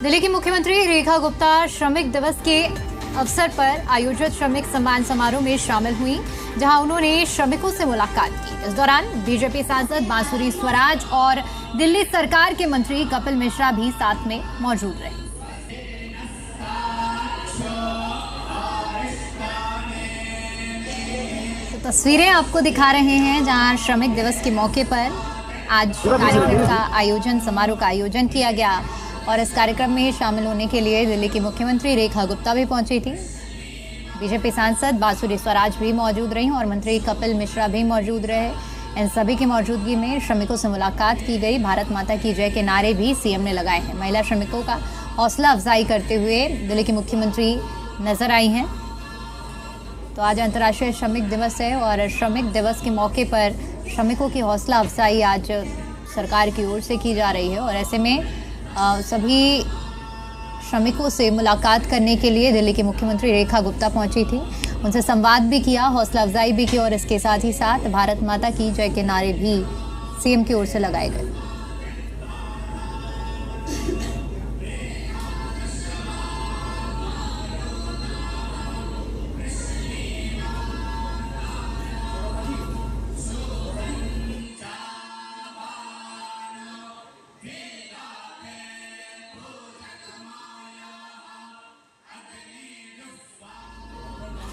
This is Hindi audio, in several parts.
दिल्ली की मुख्यमंत्री रेखा गुप्ता श्रमिक दिवस के अवसर पर आयोजित श्रमिक सम्मान समारोह में शामिल हुई, जहां उन्होंने श्रमिकों से मुलाकात की। इस दौरान बीजेपी सांसद बांसुरी स्वराज और दिल्ली सरकार के मंत्री कपिल मिश्रा भी साथ में मौजूद रहे। तो तस्वीरें आपको दिखा रहे हैं जहां श्रमिक दिवस के मौके पर आज कार्यक्रम का आयोजन, समारोह का आयोजन किया गया और इस कार्यक्रम में शामिल होने के लिए दिल्ली की मुख्यमंत्री रेखा गुप्ता भी पहुंची थी। बीजेपी सांसद बांसुरी स्वराज भी मौजूद रहीं और मंत्री कपिल मिश्रा भी मौजूद रहे। इन सभी की मौजूदगी में श्रमिकों से मुलाकात की गई। भारत माता की जय के नारे भी सीएम ने लगाए हैं। महिला श्रमिकों का हौसला अफजाई करते हुए दिल्ली की मुख्यमंत्री नजर आई हैं। तो आज अंतर्राष्ट्रीय श्रमिक दिवस है और श्रमिक दिवस के मौके पर श्रमिकों की हौसला अफजाई आज सरकार की ओर से की जा रही है और ऐसे में सभी श्रमिकों से मुलाकात करने के लिए दिल्ली की मुख्यमंत्री रेखा गुप्ता पहुंची थी। उनसे संवाद भी किया, हौसला अफजाई भी की और इसके साथ ही साथ भारत माता की जय के नारे भी सीएम की ओर से लगाए गए।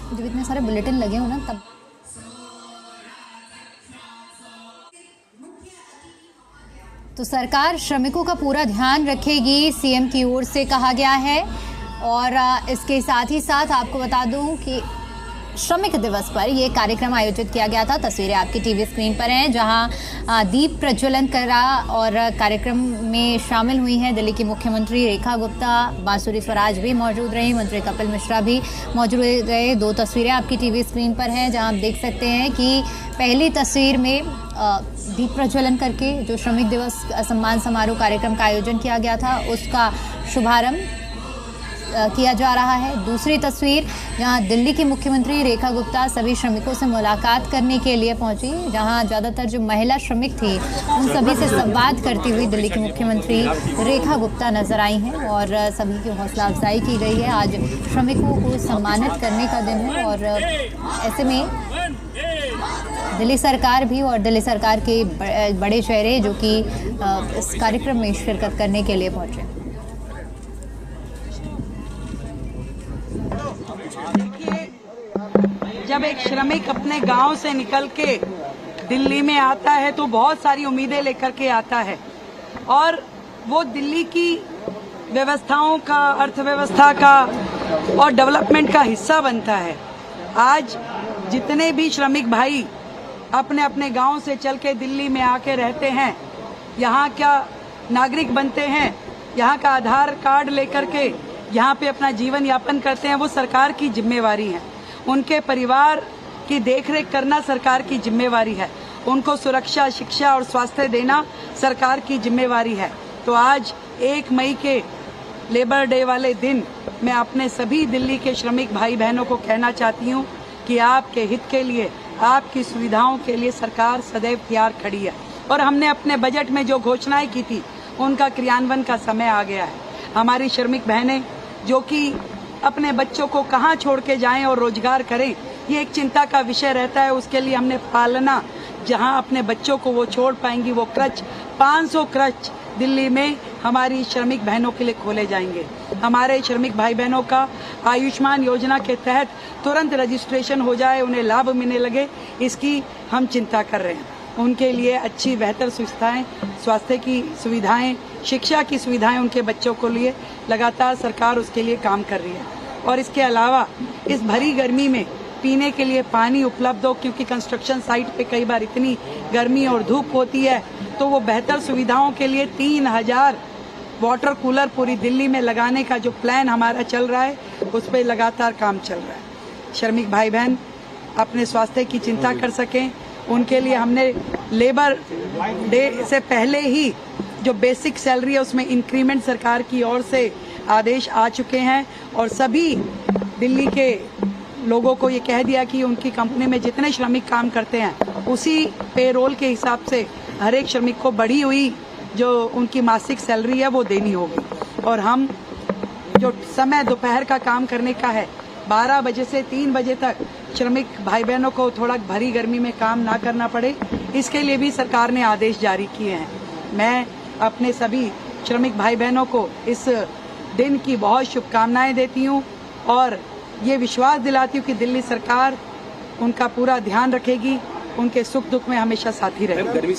जब इतने सारे बुलेटिन लगे हो ना तब तो सरकार श्रमिकों का पूरा ध्यान रखेगी, सीएम की ओर से कहा गया है। और इसके साथ ही साथ आपको बता दूं कि श्रमिक दिवस पर यह कार्यक्रम आयोजित किया गया था। तस्वीरें आपकी टीवी स्क्रीन पर हैं जहां दीप प्रज्वलन करा और कार्यक्रम में शामिल हुई हैं दिल्ली की मुख्यमंत्री रेखा गुप्ता। बांसुरी स्वराज भी मौजूद रही, मंत्री कपिल मिश्रा भी मौजूद रहे। दो तस्वीरें आपकी टीवी स्क्रीन पर हैं जहां आप देख सकते हैं कि पहली तस्वीर में दीप प्रज्वलन करके जो श्रमिक दिवस सम्मान समारोह कार्यक्रम का आयोजन किया गया था उसका शुभारंभ किया जा रहा है। दूसरी तस्वीर जहां दिल्ली की मुख्यमंत्री रेखा गुप्ता सभी श्रमिकों से मुलाकात करने के लिए पहुंची, जहां ज़्यादातर जो महिला श्रमिक थी उन सभी से संवाद करती हुई दिल्ली की मुख्यमंत्री रेखा गुप्ता नजर आई हैं और सभी की हौसला अफजाई की गई है। आज श्रमिकों को सम्मानित करने का दिन है और ऐसे में दिल्ली सरकार भी और दिल्ली सरकार के बड़े चेहरे जो कि इस कार्यक्रम में शिरकत करने के लिए पहुंचे। जब एक श्रमिक अपने गांव से निकल के दिल्ली में आता है तो बहुत सारी उम्मीदें लेकर के आता है और वो दिल्ली की व्यवस्थाओं का, अर्थव्यवस्था का और डेवलपमेंट का हिस्सा बनता है। आज जितने भी श्रमिक भाई अपने अपने गांव से चल के दिल्ली में आके रहते हैं, यहाँ का नागरिक बनते हैं, यहाँ का आधार कार्ड लेकर के यहाँ पे अपना जीवन यापन करते हैं, वो सरकार की जिम्मेवारी है। उनके परिवार की देखरेख करना सरकार की जिम्मेवारी है। उनको सुरक्षा, शिक्षा और स्वास्थ्य देना सरकार की जिम्मेवारी है। तो आज 1 मई के लेबर डे वाले दिन मैं अपने सभी दिल्ली के श्रमिक भाई बहनों को कहना चाहती हूँ कि आपके हित के लिए, आपकी सुविधाओं के लिए सरकार सदैव तैयार खड़ी है और हमने अपने बजट में जो घोषणाएं की थी उनका क्रियान्वयन का समय आ गया है। हमारी श्रमिक बहनें जो कि अपने बच्चों को कहाँ छोड़ के जाएं और रोजगार करें, ये एक चिंता का विषय रहता है। उसके लिए हमने पालना जहां अपने बच्चों को वो छोड़ पाएंगी, वो क्रच 500 क्रच दिल्ली में हमारी श्रमिक बहनों के लिए खोले जाएंगे। हमारे श्रमिक भाई बहनों का आयुष्मान योजना के तहत तुरंत रजिस्ट्रेशन हो जाए, उन्हें लाभ मिलने लगे, इसकी हम चिंता कर रहे हैं। उनके लिए अच्छी बेहतर सुविधाएं, स्वास्थ्य की सुविधाएं, शिक्षा की सुविधाएं उनके बच्चों को लिए लगातार सरकार उसके लिए काम कर रही है। और इसके अलावा इस भरी गर्मी में पीने के लिए पानी उपलब्ध हो, क्योंकि कंस्ट्रक्शन साइट पे कई बार इतनी गर्मी और धूप होती है, तो वो बेहतर सुविधाओं के लिए 3000 वाटर कूलर पूरी दिल्ली में लगाने का जो प्लान हमारा चल रहा है उस पर लगातार काम चल रहा है। श्रमिक भाई बहन अपने स्वास्थ्य की चिंता कर सकें, उनके लिए हमने लेबर डे से पहले ही जो बेसिक सैलरी है उसमें इंक्रीमेंट सरकार की ओर से आदेश आ चुके हैं और सभी दिल्ली के लोगों को ये कह दिया कि उनकी कंपनी में जितने श्रमिक काम करते हैं उसी पेरोल के हिसाब से हर एक श्रमिक को बढ़ी हुई जो उनकी मासिक सैलरी है वो देनी होगी। और हम जो समय दोपहर का काम करने का है 12 बजे से 3 बजे तक श्रमिक भाई बहनों को थोड़ा भरी गर्मी में काम ना करना पड़े, इसके लिए भी सरकार ने आदेश जारी किए हैं। मैं अपने सभी श्रमिक भाई बहनों को इस दिन की बहुत शुभकामनाएं देती हूं और ये विश्वास दिलाती हूं कि दिल्ली सरकार उनका पूरा ध्यान रखेगी, उनके सुख दुख में हमेशा साथी रहेगी।